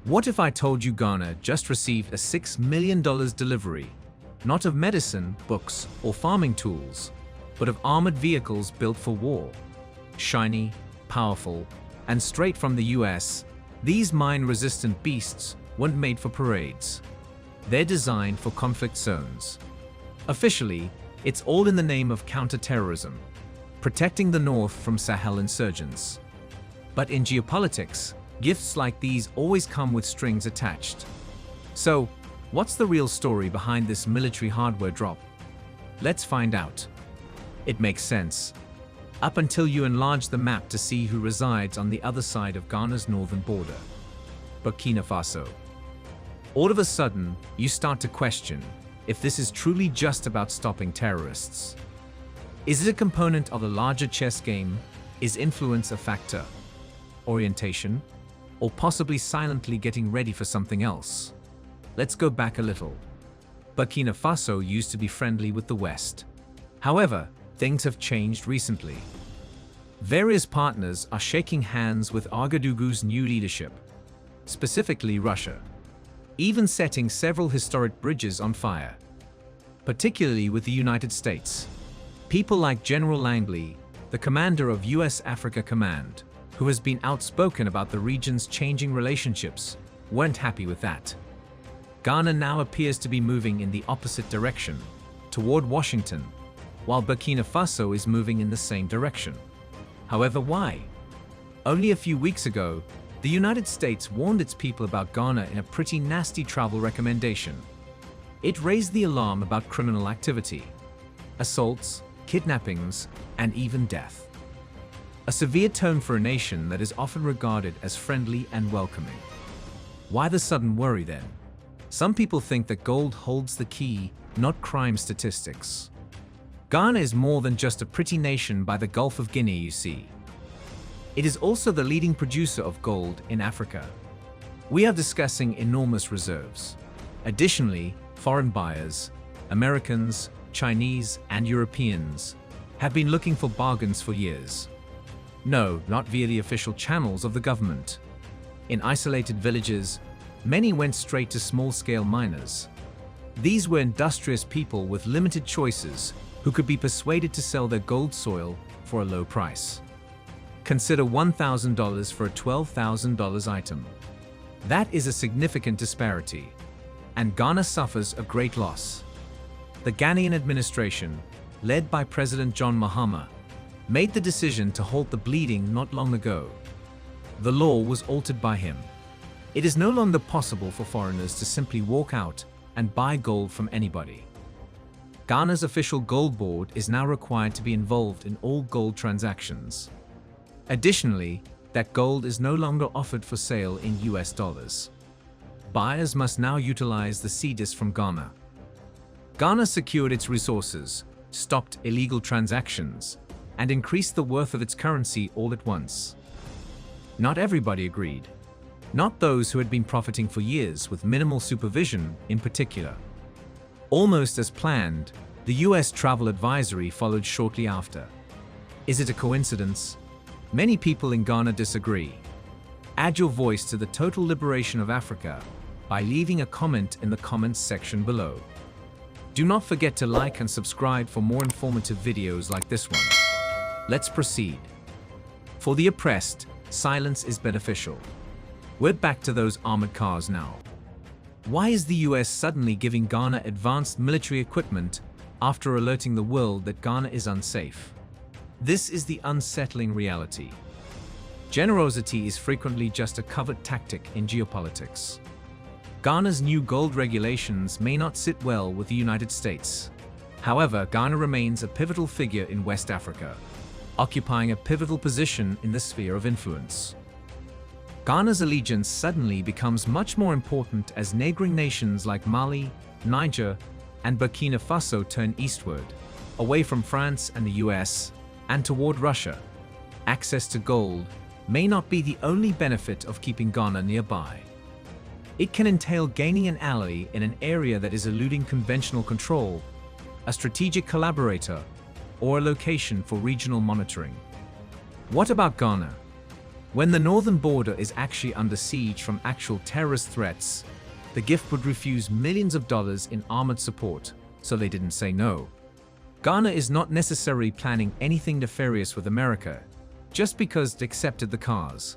What if I told you Ghana just received a $6 million delivery, not of medicine, books, or farming tools, but of armored vehicles built for war? Shiny, powerful, and straight from the US, these mine-resistant beasts weren't made for parades. They're designed for conflict zones. Officially, it's all in the name of counter-terrorism, protecting the north from Sahel insurgents. But in geopolitics, gifts like these always come with strings attached. So, what's the real story behind this military hardware drop? Let's find out. It makes sense, up until you enlarge the map to see who resides on the other side of Ghana's northern border, Burkina Faso. All of a sudden, you start to question if this is truly just about stopping terrorists. Is it a component of a larger chess game? Is influence a factor? Orientation? Or possibly silently getting ready for something else? Let's go back a little. Burkina Faso used to be friendly with the West. However, things have changed recently. Various partners are shaking hands with Ouagadougou's new leadership, specifically Russia, even setting several historic bridges on fire, particularly with the United States. People like General Langley, the commander of US Africa Command, who has been outspoken about the region's changing relationships, weren't happy with that. Ghana now appears to be moving in the opposite direction, toward Washington, while Burkina Faso is moving in the same direction. However, why? Only a few weeks ago, the United States warned its people about Ghana in a pretty nasty travel recommendation. It raised the alarm about criminal activity, assaults, kidnappings, and even death. A severe tone for a nation that is often regarded as friendly and welcoming. Why the sudden worry then? Some people think that gold holds the key, not crime statistics. Ghana is more than just a pretty nation by the Gulf of Guinea, you see. It is also the leading producer of gold in Africa. We are discussing enormous reserves. Additionally, foreign buyers, Americans, Chinese, and Europeans, have been looking for bargains for years. No, not via the official channels of the government. In isolated villages, many went straight to small-scale miners. These were industrious people with limited choices who could be persuaded to sell their gold soil for a low price. Consider $1,000 for a $12,000 item. That is a significant disparity, and Ghana suffers a great loss. The Ghanaian administration, led by President John Mahama, made the decision to halt the bleeding not long ago. The law was altered by him. It is no longer possible for foreigners to simply walk out and buy gold from anybody. Ghana's official gold board is now required to be involved in all gold transactions. Additionally, that gold is no longer offered for sale in US dollars. Buyers must now utilize the cedis from Ghana. Ghana secured its resources, stopped illegal transactions, and increased the worth of its currency all at once. Not everybody agreed. Not those who had been profiting for years with minimal supervision in particular. Almost as planned, the US travel advisory followed shortly after. Is it a coincidence? Many people in Ghana disagree. Add your voice to the total liberation of Africa by leaving a comment in the comments section below. Do not forget to like and subscribe for more informative videos like this one. Let's proceed. For the oppressed, silence is beneficial. We're back to those armored cars now. Why is the US suddenly giving Ghana advanced military equipment after alerting the world that Ghana is unsafe? This is the unsettling reality. Generosity is frequently just a covert tactic in geopolitics. Ghana's new gold regulations may not sit well with the United States. However, Ghana remains a pivotal figure in West Africa, occupying a pivotal position in the sphere of influence. Ghana's allegiance suddenly becomes much more important as neighboring nations like Mali, Niger, and Burkina Faso turn eastward, away from France and the US, and toward Russia. Access to gold may not be the only benefit of keeping Ghana nearby. It can entail gaining an ally in an area that is eluding conventional control, a strategic collaborator, or a location for regional monitoring. What about Ghana? When the northern border is actually under siege from actual terrorist threats, the gift would refuse millions of dollars in armored support, so they didn't say no. Ghana is not necessarily planning anything nefarious with America, just because it accepted the cars.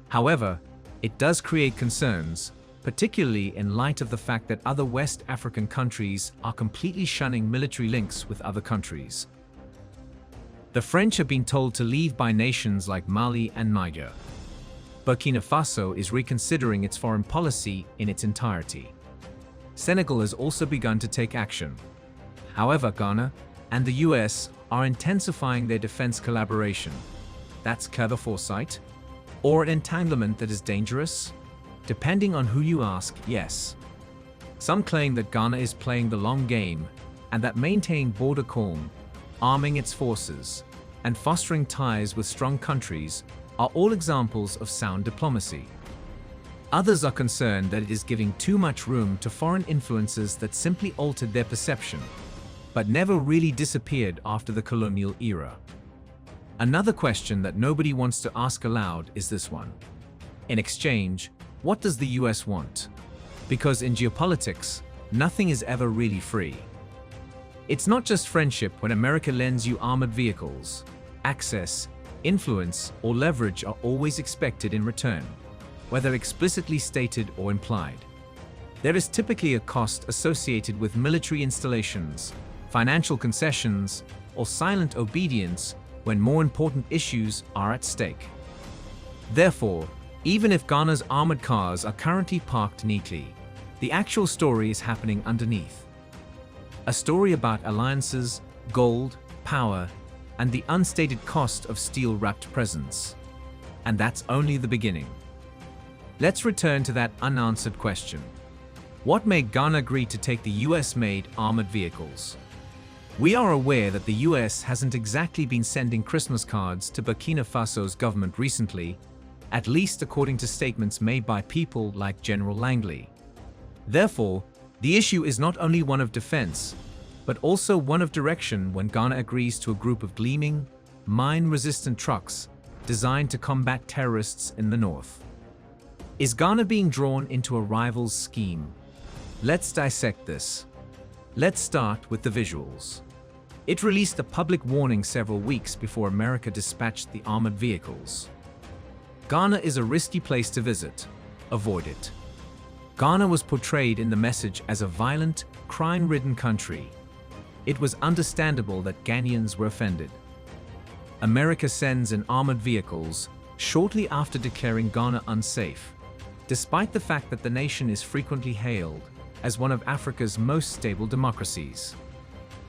However, it does create concerns, particularly in light of the fact that other West African countries are completely shunning military links with other countries. The French have been told to leave by nations like Mali and Niger. Burkina Faso is reconsidering its foreign policy in its entirety. Senegal has also begun to take action. However, Ghana and the US are intensifying their defense collaboration. That's clever foresight? Or an entanglement that is dangerous? Depending on who you ask, yes. Some claim that Ghana is playing the long game and that maintaining border calm, arming its forces, and fostering ties with strong countries are all examples of sound diplomacy. Others are concerned that it is giving too much room to foreign influences that simply altered their perception, but never really disappeared after the colonial era. Another question that nobody wants to ask aloud is this one. In exchange, what does the US want? Because in geopolitics, nothing is ever really free. It's not just friendship when America lends you armored vehicles. Access, influence, or leverage are always expected in return, whether explicitly stated or implied. There is typically a cost associated with military installations, financial concessions, or silent obedience when more important issues are at stake. Therefore, even if Ghana's armored cars are currently parked neatly, the actual story is happening underneath. A story about alliances, gold, power, and the unstated cost of steel-wrapped presence. And that's only the beginning. Let's return to that unanswered question. What made Ghana agree to take the US-made armored vehicles? We are aware that the US hasn't exactly been sending Christmas cards to Burkina Faso's government recently, at least according to statements made by people like General Langley. Therefore, the issue is not only one of defense, but also one of direction when Ghana agrees to a group of gleaming, mine-resistant trucks designed to combat terrorists in the north. Is Ghana being drawn into a rival's scheme? Let's dissect this. Let's start with the visuals. It released a public warning several weeks before America dispatched the armored vehicles. Ghana is a risky place to visit. Avoid it. Ghana was portrayed in the message as a violent, crime-ridden country. It was understandable that Ghanaians were offended. America sends in armored vehicles shortly after declaring Ghana unsafe, despite the fact that the nation is frequently hailed as one of Africa's most stable democracies.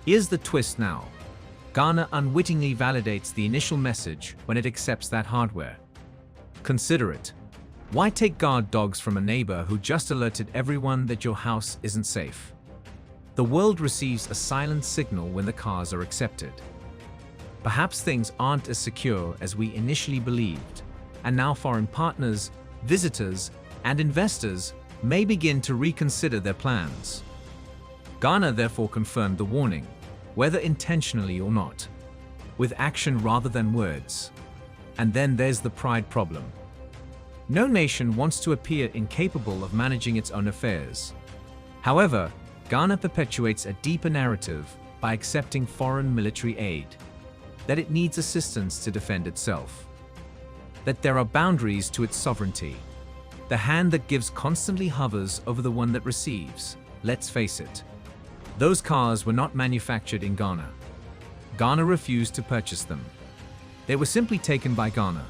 Here's the twist now. Ghana unwittingly validates the initial message when it accepts that hardware. Consider it. Why take guard dogs from a neighbor who just alerted everyone that your house isn't safe? The world receives a silent signal when the cars are accepted. Perhaps things aren't as secure as we initially believed, and now foreign partners, visitors, and investors may begin to reconsider their plans. Ghana therefore confirmed the warning, whether intentionally or not, with action rather than words. And then there's the pride problem. No nation wants to appear incapable of managing its own affairs. However, Ghana perpetuates a deeper narrative by accepting foreign military aid, that it needs assistance to defend itself, that there are boundaries to its sovereignty. The hand that gives constantly hovers over the one that receives. Let's face it. Those cars were not manufactured in Ghana. Ghana refused to purchase them. They were simply taken by Ghana.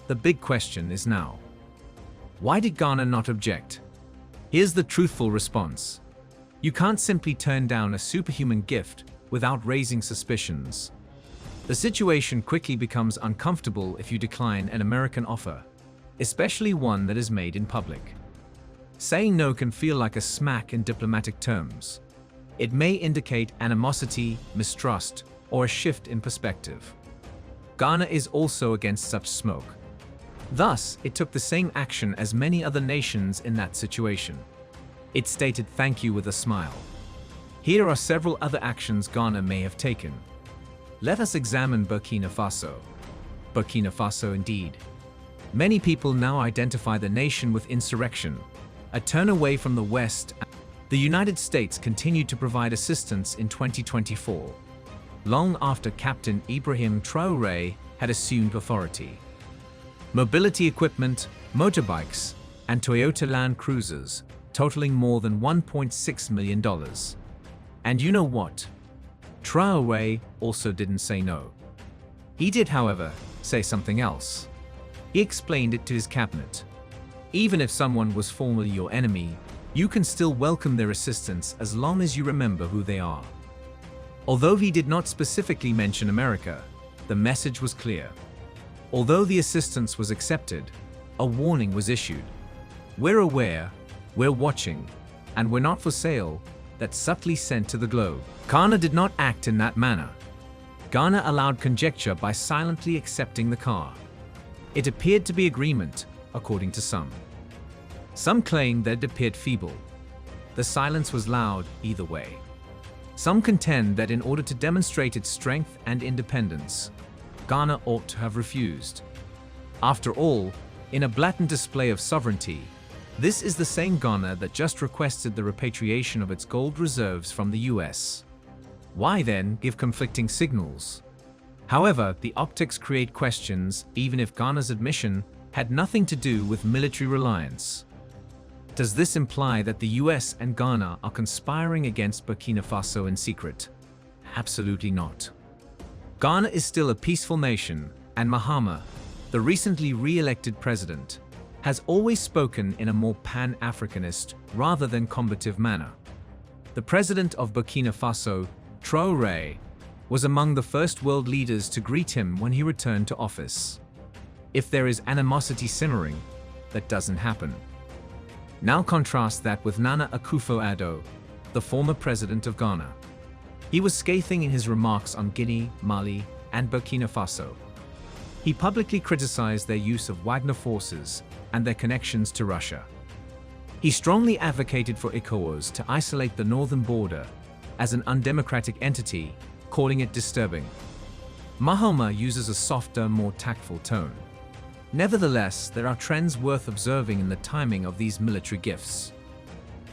The big question is now, why did Ghana not object? Here's the truthful response. You can't simply turn down a superhuman gift without raising suspicions. The situation quickly becomes uncomfortable if you decline an American offer, especially one that is made in public. Saying no can feel like a smack in diplomatic terms. It may indicate animosity, mistrust, or a shift in perspective. Ghana is also against such smoke. Thus, it took the same action as many other nations in that situation. It stated thank you with a smile. Here are several other actions Ghana may have taken. Let us examine Burkina Faso. Burkina Faso indeed. Many people now identify the nation with insurrection, a turn away from the West. The United States continued to provide assistance in 2024, long after Captain Ibrahim Traore had assumed authority. Mobility equipment, motorbikes, and Toyota Land Cruisers, totaling more than $1.6 million. And you know what? Traore also didn't say no. He did, however, say something else. He explained it to his cabinet. Even if someone was formerly your enemy, you can still welcome their assistance as long as you remember who they are. Although he did not specifically mention America, the message was clear. Although the assistance was accepted, a warning was issued. We're aware, we're watching, and we're not for sale, that subtly sent to the globe. Ghana did not act in that manner. Ghana allowed conjecture by silently accepting the car. It appeared to be agreement, according to some. Some claimed that it appeared feeble. The silence was loud either way. Some contend that in order to demonstrate its strength and independence, Ghana ought to have refused. After all, in a blatant display of sovereignty, this is the same Ghana that just requested the repatriation of its gold reserves from the US. Why then give conflicting signals? However, the optics create questions even if Ghana's admission had nothing to do with military reliance. Does this imply that the US and Ghana are conspiring against Burkina Faso in secret? Absolutely not. Ghana is still a peaceful nation, and Mahama, the recently re-elected president, has always spoken in a more pan-Africanist rather than combative manner. The president of Burkina Faso, Traore, was among the first world leaders to greet him when he returned to office. If there is animosity simmering, that doesn't happen. Now contrast that with Nana Akufo-Addo, the former president of Ghana. He was scathing in his remarks on Guinea, Mali, and Burkina Faso. He publicly criticized their use of Wagner forces and their connections to Russia. He strongly advocated for ECOWAS to isolate the northern border as an undemocratic entity, calling it disturbing. Mahama uses a softer, more tactful tone. Nevertheless, there are trends worth observing in the timing of these military gifts.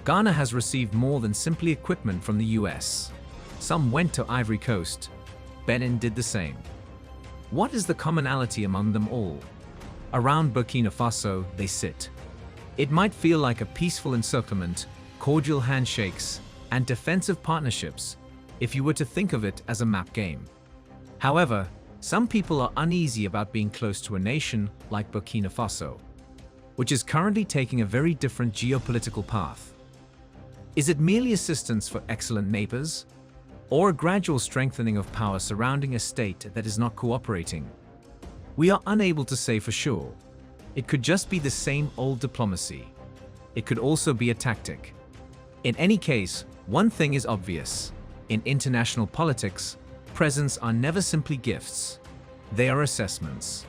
Ghana has received more than simply equipment from the US. Some went to Ivory Coast. Benin did the same. What is the commonality among them all? Around Burkina Faso, they sit. It might feel like a peaceful encirclement, cordial handshakes, and defensive partnerships if you were to think of it as a map game. However, some people are uneasy about being close to a nation like Burkina Faso, which is currently taking a very different geopolitical path. Is it merely assistance for excellent neighbors, or a gradual strengthening of power surrounding a state that is not cooperating? We are unable to say for sure. It could just be the same old diplomacy. It could also be a tactic. In any case, one thing is obvious. In international politics, presents are never simply gifts. They are assessments.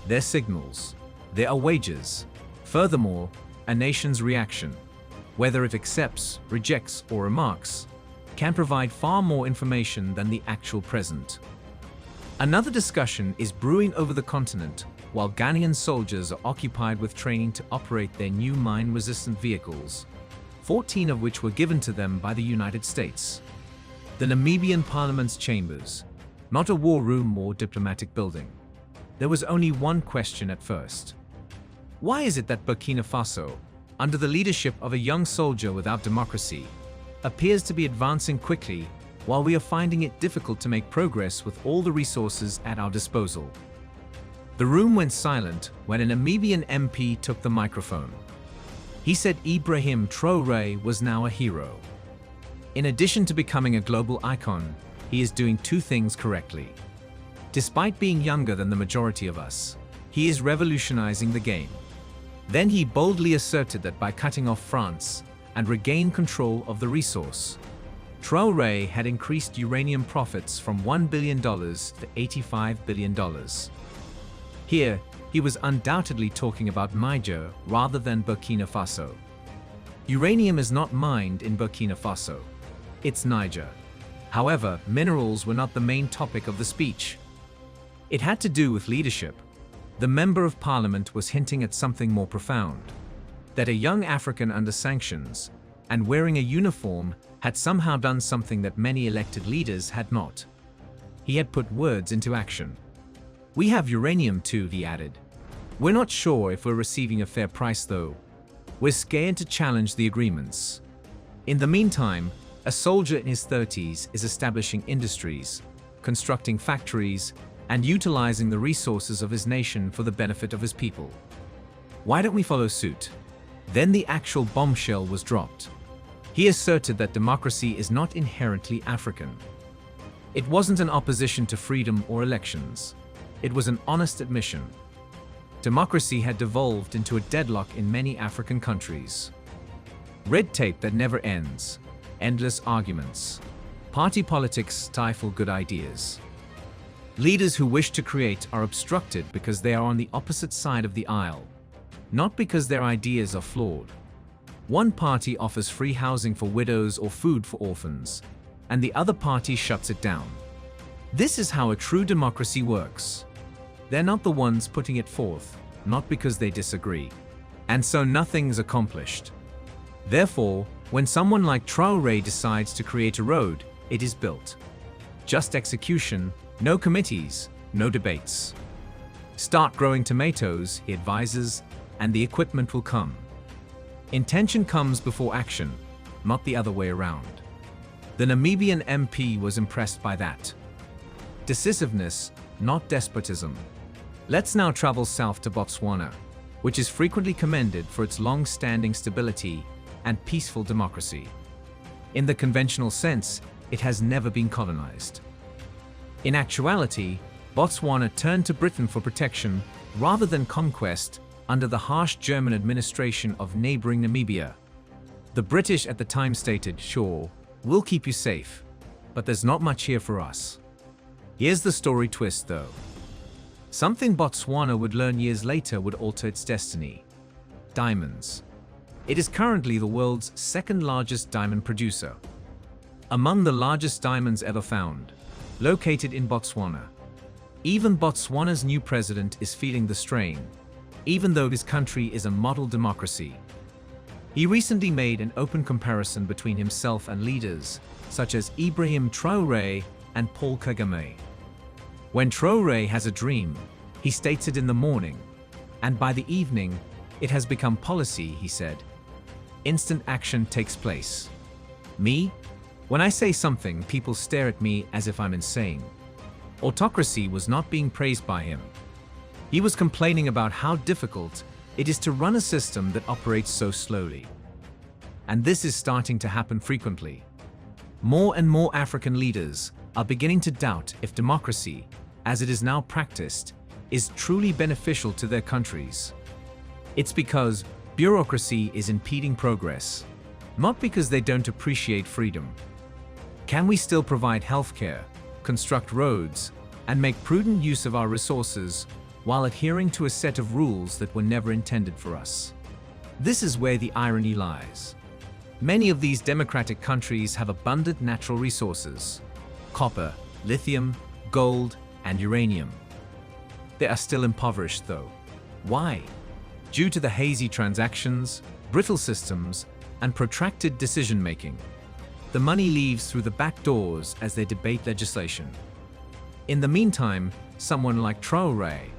They're signals. They are wagers. Furthermore, a nation's reaction, whether it accepts, rejects, or remarks, can provide far more information than the actual present. Another discussion is brewing over the continent while Ghanaian soldiers are occupied with training to operate their new mine-resistant vehicles, 14 of which were given to them by the United States. The Namibian Parliament's chambers, not a war room or diplomatic building. There was only one question at first. Why is it that Burkina Faso, under the leadership of a young soldier without democracy, appears to be advancing quickly while we are finding it difficult to make progress with all the resources at our disposal? The room went silent when a Namibian MP took the microphone. He said Ibrahim Traore was now a hero. In addition to becoming a global icon, he is doing two things correctly. Despite being younger than the majority of us, he is revolutionizing the game. Then he boldly asserted that by cutting off France and regain control of the resource, Traore had increased uranium profits from $1 billion to $85 billion. Here, he was undoubtedly talking about Niger rather than Burkina Faso. Uranium is not mined in Burkina Faso. It's Niger. However, minerals were not the main topic of the speech. It had to do with leadership. The Member of Parliament was hinting at something more profound, that a young African under sanctions and wearing a uniform had somehow done something that many elected leaders had not. He had put words into action. "We have uranium too," he added. "We're not sure if we're receiving a fair price though. We're scared to challenge the agreements." In the meantime, a soldier in his 30s is establishing industries, constructing factories, and utilizing the resources of his nation for the benefit of his people. Why don't we follow suit? Then the actual bombshell was dropped. He asserted that democracy is not inherently African. It wasn't an opposition to freedom or elections. It was an honest admission. Democracy had devolved into a deadlock in many African countries. Red tape that never ends, endless arguments. Party politics stifle good ideas. Leaders who wish to create are obstructed because they are on the opposite side of the aisle, not because their ideas are flawed. One party offers free housing for widows or food for orphans, and the other party shuts it down. This is how a true democracy works. They're not the ones putting it forth, not because they disagree. And so nothing's accomplished. Therefore, when someone like Traore decides to create a road, it is built. Just execution, no committees, no debates. Start growing tomatoes, he advises, and the equipment will come. Intention comes before action, not the other way around. The Namibian MP was impressed by that. Decisiveness, not despotism. Let's now travel south to Botswana, which is frequently commended for its long-standing stability and peaceful democracy. In the conventional sense, it has never been colonized. In actuality, Botswana turned to Britain for protection rather than conquest under the harsh German administration of neighboring Namibia. The British at the time stated, "Sure, we'll keep you safe, but there's not much here for us." Here's the story twist though. Something Botswana would learn years later would alter its destiny. Diamonds. It is currently the world's second largest diamond producer. Among the largest diamonds ever found, located in Botswana. Even Botswana's new president is feeling the strain, even though his country is a model democracy. He recently made an open comparison between himself and leaders such as Ibrahim Traore and Paul Kagame. When Traore has a dream, he states it in the morning, and by the evening, it has become policy, he said. Instant action takes place. Me? When I say something, people stare at me as if I'm insane. Autocracy was not being praised by him. He was complaining about how difficult it is to run a system that operates so slowly. And this is starting to happen frequently. More and more African leaders are beginning to doubt if democracy, as it is now practiced, is truly beneficial to their countries. It's because bureaucracy is impeding progress, not because they don't appreciate freedom. Can we still provide healthcare, construct roads, and make prudent use of our resources while adhering to a set of rules that were never intended for us? This is where the irony lies. Many of these democratic countries have abundant natural resources: copper, lithium, gold, and uranium. They are still impoverished though. Why? Due to the hazy transactions, brittle systems, and protracted decision-making. The money leaves through the back doors as they debate legislation. In the meantime, someone like Traore,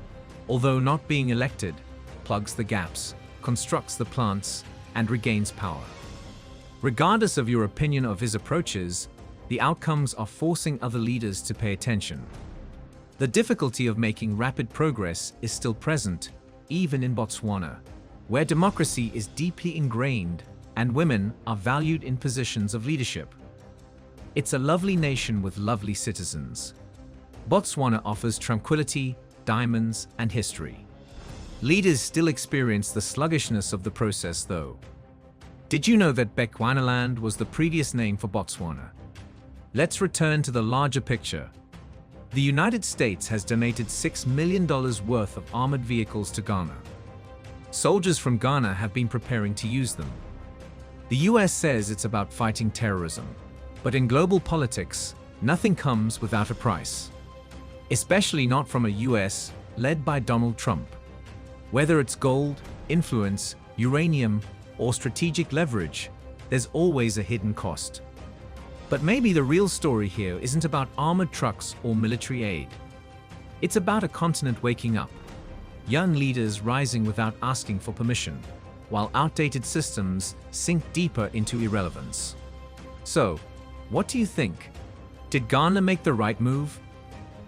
although not being elected, plugs the gaps, constructs the plants, and regains power. Regardless of your opinion of his approaches, the outcomes are forcing other leaders to pay attention. The difficulty of making rapid progress is still present, even in Botswana, where democracy is deeply ingrained and women are valued in positions of leadership. It's a lovely nation with lovely citizens. Botswana offers tranquility, diamonds, and history. Leaders still experience the sluggishness of the process though. Did you know that Bechuanaland was the previous name for Botswana? Let's return to the larger picture. The United States has donated $6 million worth of armored vehicles to Ghana. Soldiers from Ghana have been preparing to use them. The US says it's about fighting terrorism, but in global politics, nothing comes without a price. Especially not from a US led by Donald Trump. Whether it's gold, influence, uranium, or strategic leverage, there's always a hidden cost. But maybe the real story here isn't about armored trucks or military aid. It's about a continent waking up, young leaders rising without asking for permission, while outdated systems sink deeper into irrelevance. So, what do you think? Did Ghana make the right move?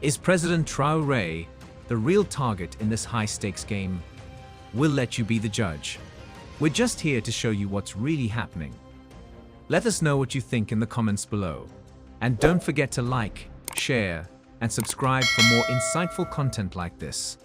Is President Traore the real target in this high-stakes game? We'll let you be the judge. We're just here to show you what's really happening. Let us know what you think in the comments below. And don't forget to like, share, and subscribe for more insightful content like this.